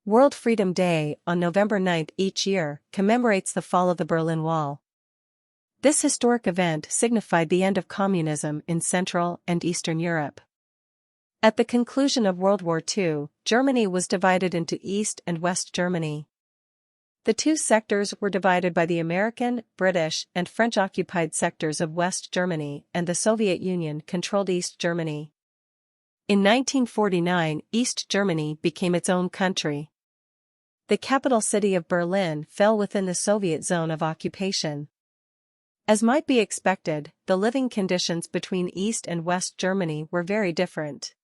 World Freedom Day, on November 9 each year, commemorates the fall of the Berlin Wall. This historic event signified the end of communism in Central and Eastern Europe. At the conclusion of World War II, Germany was divided into East and West Germany. The two sectors were divided by the American, British, and French-occupied sectors of West Germany, and the Soviet Union controlled East Germany. In 1949, East Germany became its own country. The capital city of Berlin fell within the Soviet zone of occupation. As might be expected, the living conditions between East and West Germany were very different.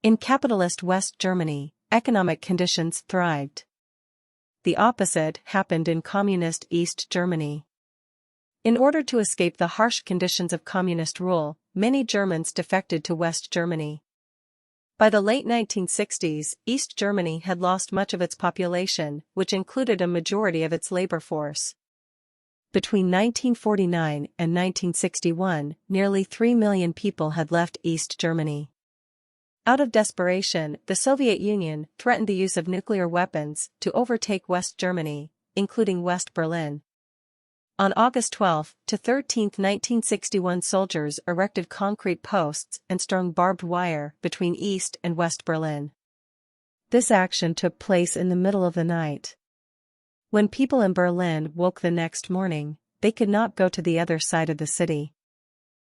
In capitalist West Germany, economic conditions thrived. The opposite happened in communist East Germany. In order to escape the harsh conditions of communist rule, many Germans defected to West Germany. By the late 1960s, East Germany had lost much of its population, which included a majority of its labor force. Between 1949 and 1961, nearly 3 million people had left East Germany. Out of desperation, the Soviet Union threatened the use of nuclear weapons to overtake West Germany, including West Berlin. On August 12 to 13, 1961, soldiers erected concrete posts and strung barbed wire between East and West Berlin. This action took place in the middle of the night. When people in Berlin woke the next morning, they could not go to the other side of the city.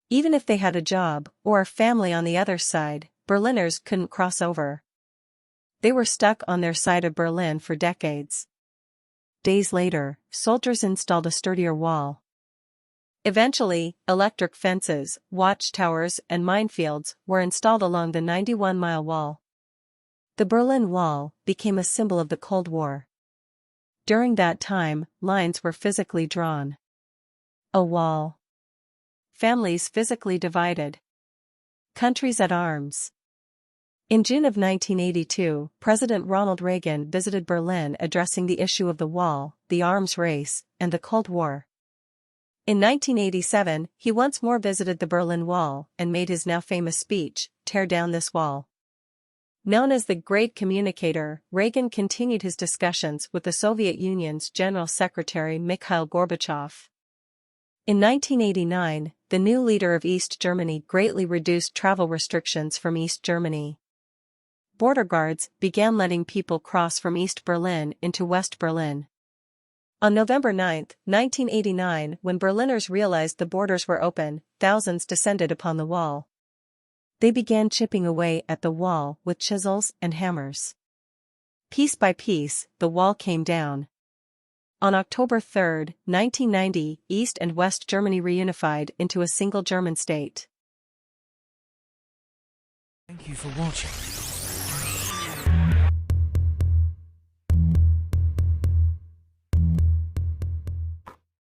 Even if they had a job or a family on the other side, Berliners couldn't cross over. They were stuck on their side of Berlin for decades. Days later, soldiers installed a sturdier wall. Eventually, electric fences, watchtowers, and minefields were installed along the 91-mile wall. The Berlin Wall became a symbol of the Cold War. During that time, lines were physically drawn. A wall. Families physically divided. Countries at arms. In June of 1982, President Ronald Reagan visited Berlin addressing the issue of the wall, the arms race, and the Cold War. In 1987, he once more visited the Berlin Wall and made his now famous speech, "Tear down this wall." Known as the Great Communicator, Reagan continued his discussions with the Soviet Union's General Secretary Mikhail Gorbachev. In 1989, the new leader of East Germany greatly reduced travel restrictions from East Germany. Border guards began letting people cross from East Berlin into West Berlin. On November 9, 1989, when Berliners realized the borders were open, thousands descended upon the wall. They began chipping away at the wall with chisels and hammers. Piece by piece, the wall came down. On October 3, 1990, East and West Germany reunified into a single German state. Thank you for watching.